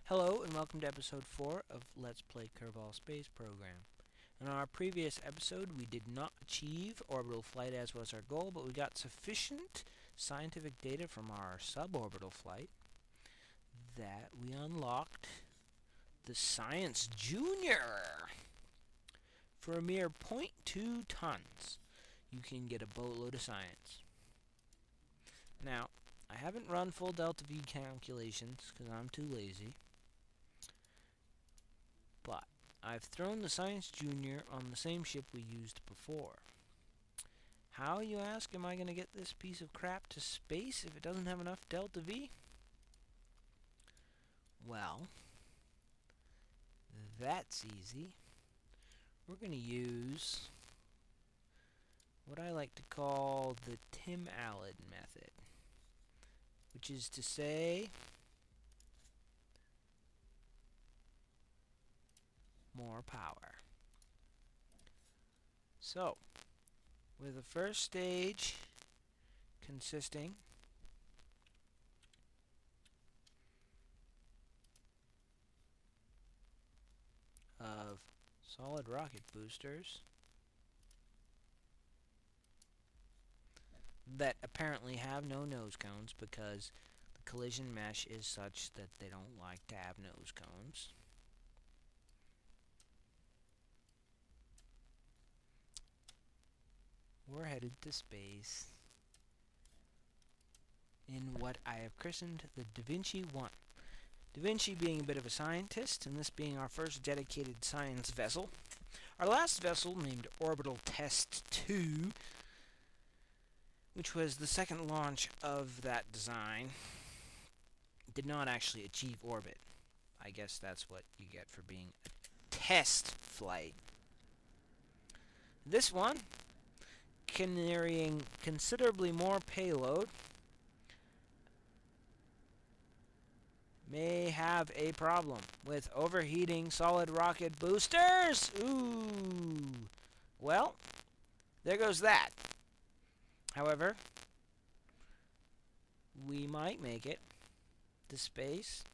Hello and welcome to episode 4 of Let's Play Kerbal Space Program. In our previous episode, we did not achieve orbital flight as was our goal, but we got sufficient scientific data from our suborbital flight that we unlocked the Science Junior. For a mere 0.2 tons, you can get a boatload of science. Now, I haven't run full delta V calculations because I'm too lazy. But I've thrown the Science Junior on the same ship we used before. How, you ask, am I going to get this piece of crap to space if it doesn't have enough delta V? Well, that's easy. We're going to use what I like to call the Tim Allen method, which is to say, more power. So, with the first stage consisting of solid rocket boosters that apparently have no nose cones because the collision mesh is such that they don't like to have nose cones. We're headed to space in what I have christened the Da Vinci 1. Da Vinci being a bit of a scientist, and this being our first dedicated science vessel. Our last vessel, named Orbital Test 2, which was the second launch of that design, did not actually achieve orbit. I guess that's what you get for being a test flight. This one, carrying considerably more payload, may have a problem with overheating solid rocket boosters. Ooh. Well, there goes that. However, we might make it to space.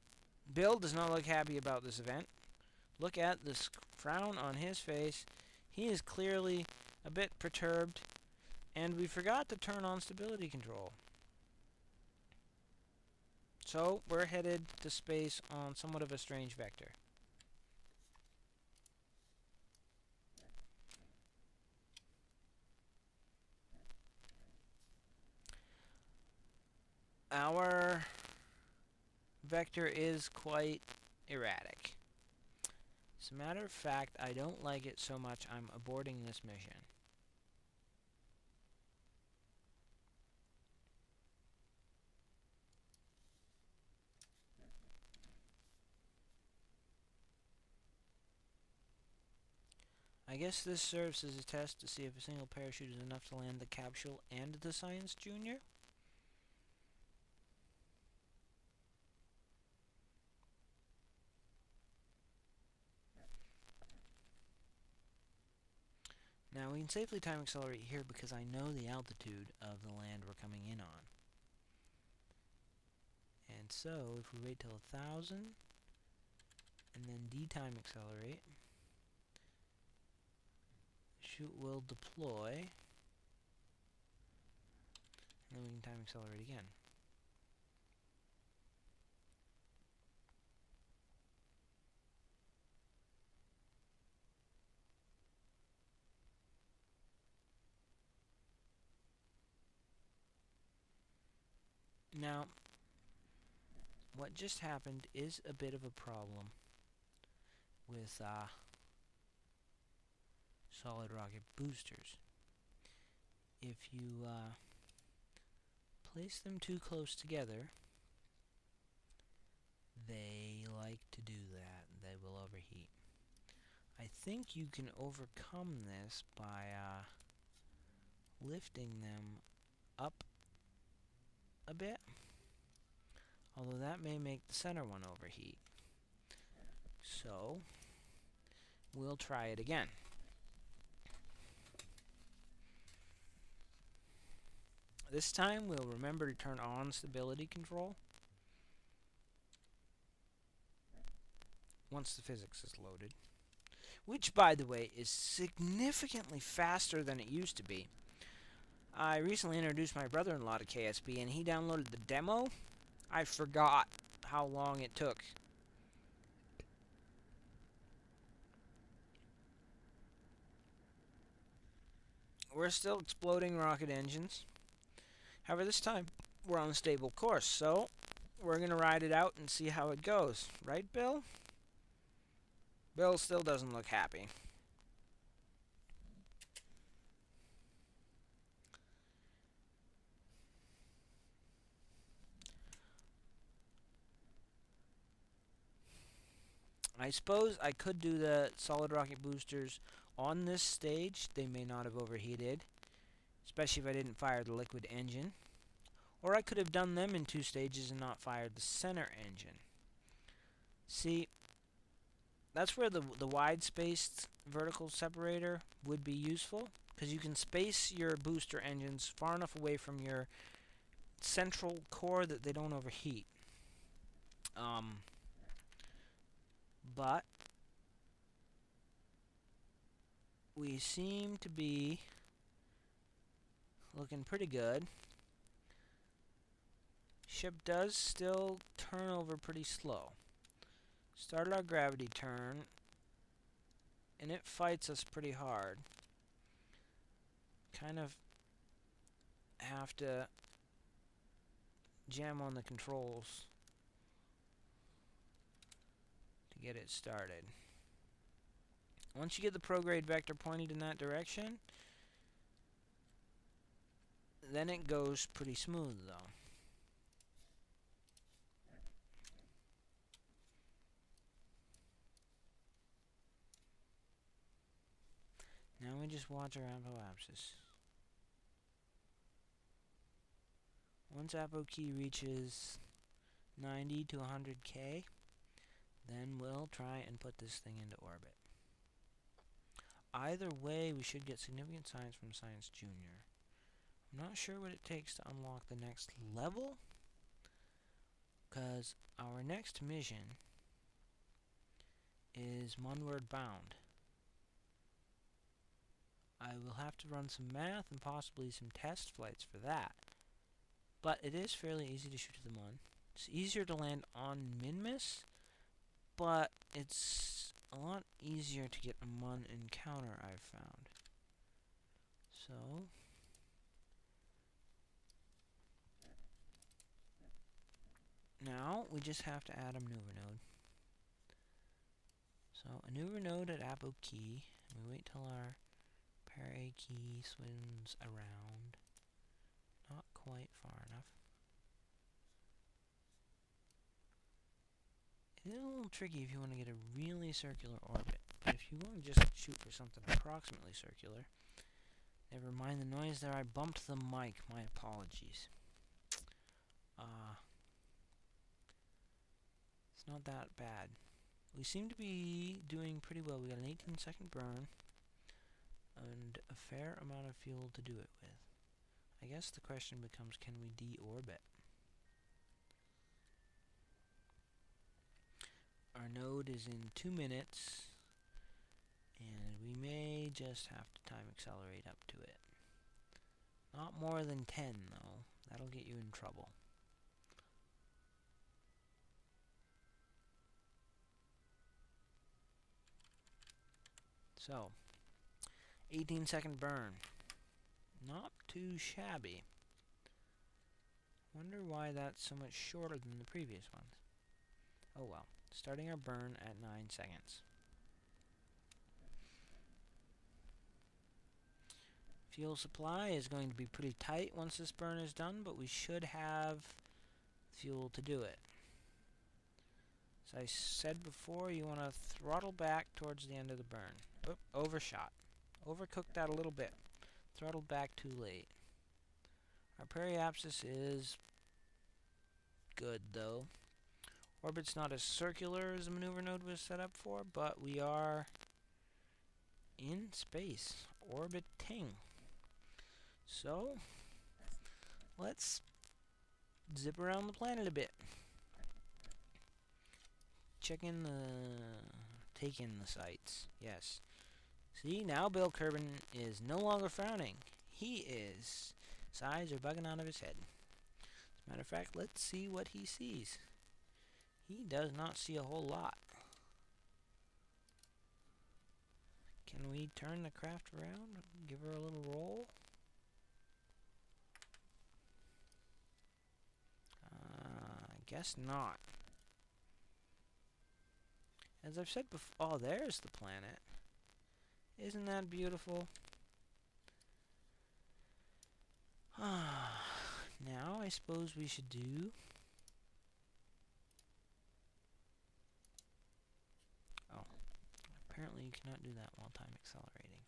Bill does not look happy about this event. Look at this frown on his face. He is clearly a bit perturbed, and we forgot to turn on stability control. So, we're headed to space on somewhat of a strange vector. Our vector is quite erratic. As a matter of fact, I don't like it so much I'm aborting this mission. I guess this serves as a test to see if a single parachute is enough to land the capsule and the Science Junior. Now we can safely time accelerate here because I know the altitude of the land we're coming in on. And so, if we wait till 1,000, and then D-time accelerate, the chute will deploy, and then we can time accelerate again. Now, what just happened is a bit of a problem with solid rocket boosters. If you place them too close together, they like to do that. They will overheat. I think you can overcome this by lifting them up a bit, although that may make the center one overheat. So, we'll try it again. This time, we'll remember to turn on stability control. once the physics is loaded. Which, by the way, is significantly faster than it used to be. I recently introduced my brother-in-law to KSP, and he downloaded the demo. I forgot how long it took. We're still exploding rocket engines. However, this time we're on a stable course, so we're going to ride it out and see how it goes. Right, Bill? Bill still doesn't look happy. I suppose I could do the solid rocket boosters on this stage. They may not have overheated, especially if I didn't fire the liquid engine. Or I could have done them in 2 stages and not fired the center engine. See, that's where the wide-spaced vertical separator would be useful, because you can space your booster engines far enough away from your central core that they don't overheat. But we seem to be looking pretty good. Ship does still turn over pretty slow. Started our gravity turn, and it fights us pretty hard. Kind of have to jam on the controls to get it started. Once you get the prograde vector pointed in that direction, then it goes pretty smooth, though. Now we just watch our apoapsis. Once apo key reaches 90 to 100K, then we'll try and put this thing into orbit. Either way, we should get significant science from Science Junior. I'm not sure what it takes to unlock the next level, because our next mission is Munward Bound. I will have to run some math and possibly some test flights for that. But it is fairly easy to shoot to the Mun. It's easier to land on Minmus, but it's a lot easier to get a Mun encounter, I've found. So now we just have to add a maneuver node. So a maneuver node at apo key, and we wait till our parry key swims around. Not quite far enough. It's a little tricky if you want to get a really circular orbit. But if you want to just shoot for something approximately circular, never mind the noise there, I bumped the mic. My apologies. It's not that bad. We seem to be doing pretty well. We got an 18-second burn and a fair amount of fuel to do it with. I guess the question becomes, can we deorbit? Our node is in 2 minutes, and we may just have to time accelerate up to it. Not more than 10, though. That'll get you in trouble. So, 18-second burn. Not too shabby. Wonder why that's so much shorter than the previous ones. Oh well. Starting our burn at 9 seconds. Fuel supply is going to be pretty tight once this burn is done, but we should have fuel to do it. As I said before, you want to throttle back towards the end of the burn. Oop, overshot. Overcooked that a little bit. Throttled back too late. Our periapsis is good, though. Orbit's not as circular as the maneuver node was set up for, but we are in space, orbiting. So, let's zip around the planet a bit. Check in the... Take in the sights. Yes. See, now Bill Kerbin is no longer frowning. He is. His eyes are bugging out of his head. As a matter of fact, let's see what he sees. He does not see a whole lot. Can we turn the craft around? Give her a little roll? I guess not. As I've said before... Oh, there's the planet. Isn't that beautiful? Now, I suppose we should do... Oh. Apparently you cannot do that while time accelerating.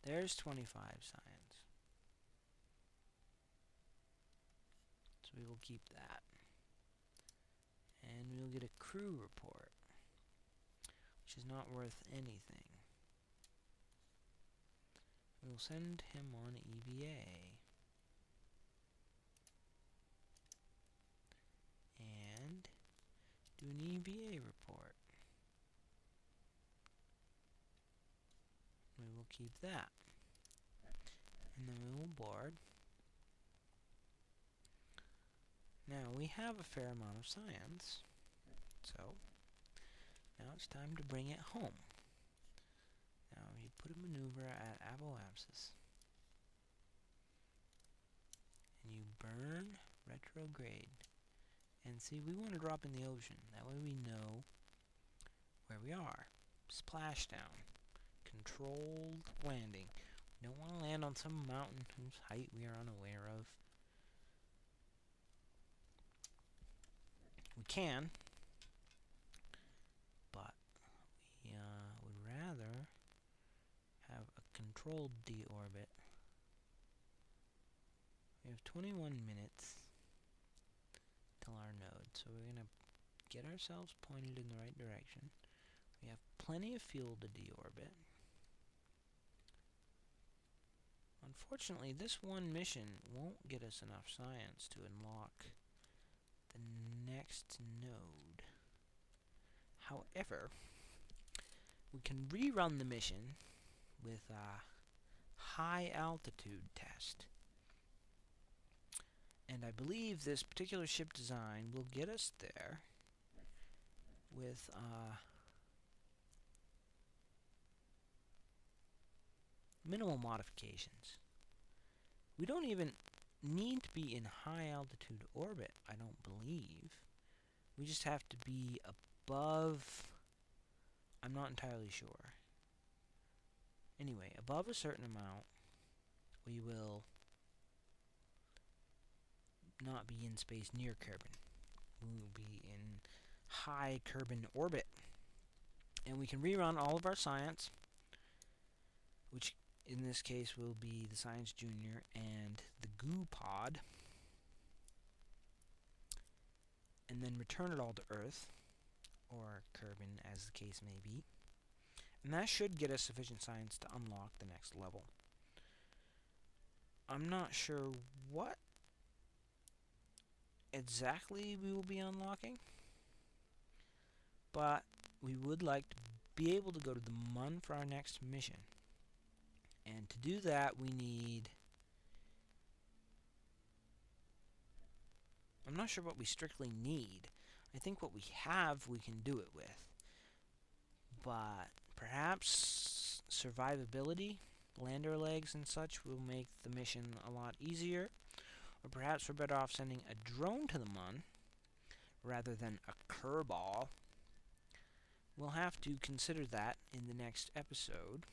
There's 25 science. So we will keep that. And we'll get a crew report, which is not worth anything. We'll send him on EVA. And do an EVA report. We will keep that. And then we will board. Now, we have a fair amount of science. So, now it's time to bring it home. Now, you put a maneuver at Aboapsis. And you burn retrograde. And see, we want to drop in the ocean. That way we know where we are. Splashdown. Controlled landing. We don't want to land on some mountain whose height we are unaware of. We can, but we would rather have a controlled deorbit. We have 21 minutes till our node, so we're going to get ourselves pointed in the right direction. We have plenty of fuel to deorbit. Unfortunately, this one mission won't get us enough science to unlock the next node. However, we can rerun the mission with a high altitude test. And I believe this particular ship design will get us there with minimal modifications. We don't even need to be in high altitude orbit, I don't believe. We just have to be above... I'm not entirely sure. Anyway, above a certain amount, we will not be in space near Kerbin. We will be in high Kerbin orbit. And we can rerun all of our science, which in this case will be the Science Junior and the Goo Pod, and then return it all to Earth, or Kerbin as the case may be. And that should get us sufficient science to unlock the next level. I'm not sure what exactly we will be unlocking, but we would like to be able to go to the Mun for our next mission. And to do that, we need... I'm not sure what we strictly need. I think what we have, we can do it with. But perhaps survivability, lander legs and such will make the mission a lot easier. Or perhaps we're better off sending a drone to the Mun rather than a Kerbal. We'll have to consider that in the next episode.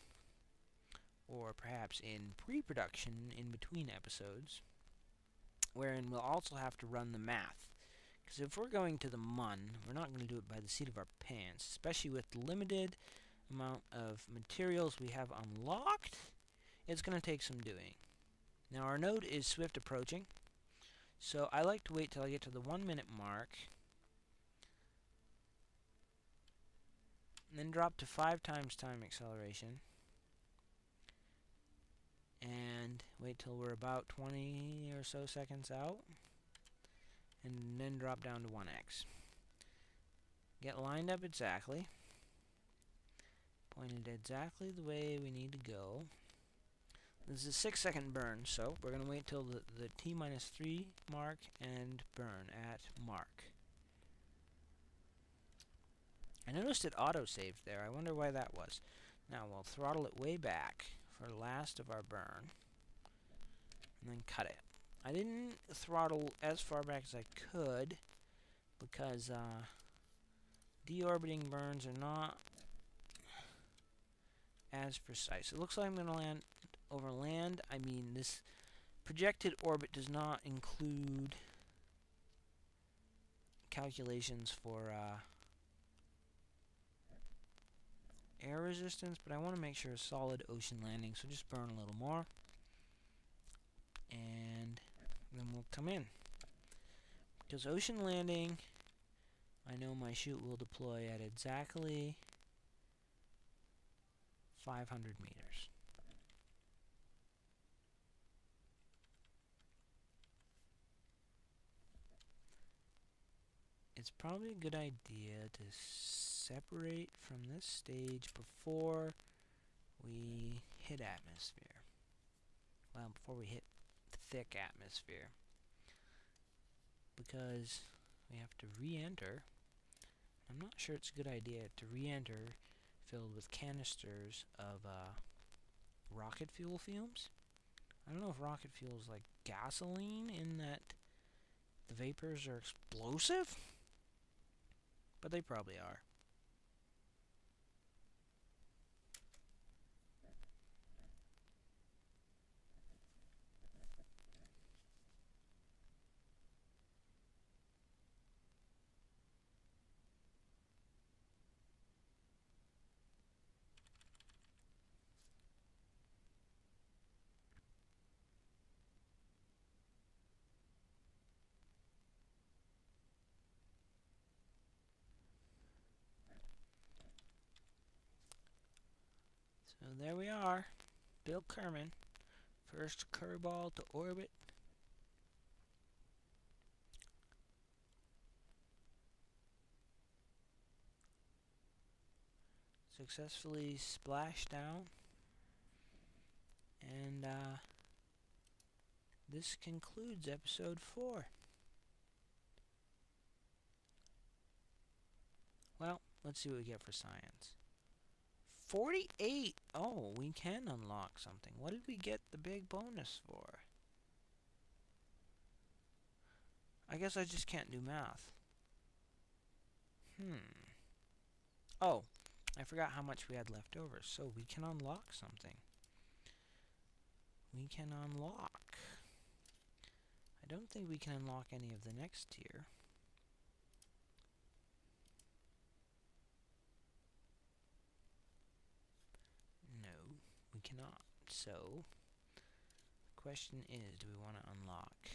Or perhaps in pre-production in between episodes, wherein we'll also have to run the math. Because if we're going to the Mun, we're not going to do it by the seat of our pants, especially with the limited amount of materials we have unlocked. It's going to take some doing. Now our node is swift approaching, so I like to wait till I get to the 1 minute mark, and then drop to 5 times time acceleration. and wait till we're about 20 or so seconds out, and then drop down to 1x. Get lined up exactly, pointed exactly the way we need to go. This is a 6-second burn, so we're going to wait till the T-3 mark and burn at mark. I noticed it auto-saved there. I wonder why that was. Now we'll throttle it way back for the last of our burn, and then cut it. I didn't throttle as far back as I could, because deorbiting burns are not as precise. It looks like I'm going to land over land. I mean, this projected orbit does not include calculations for air resistance, but I want to make sure it's solid ocean landing, so just burn a little more, and then we'll come in. Because ocean landing, I know my chute will deploy at exactly 500 meters. It's probably a good idea to separate from this stage before we hit atmosphere. Well, before we hit thick atmosphere. Because we have to re-enter. I'm not sure it's a good idea to re-enter filled with canisters of rocket fuel fumes. I don't know if rocket fuel is like gasoline in that the vapors are explosive, but they probably are. So there we are. Bill Kerman, first Kerbal to orbit. Successfully splashed down. And this concludes episode 4. Well, let's see what we get for science. 48! Oh, we can unlock something. What did we get the big bonus for? I guess I just can't do math. Oh, I forgot how much we had left over. So we can unlock something. We can unlock. I don't think we can unlock any of the next tier. No, we cannot. So, the question is, do we want to unlock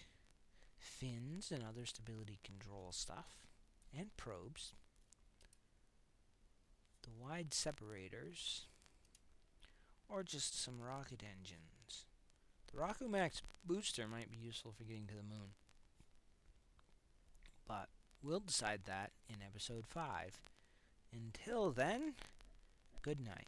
fins and other stability control stuff, and probes, the wide separators, or just some rocket engines? The Rakumax booster might be useful for getting to the moon, but we'll decide that in episode 5. Until then, good night.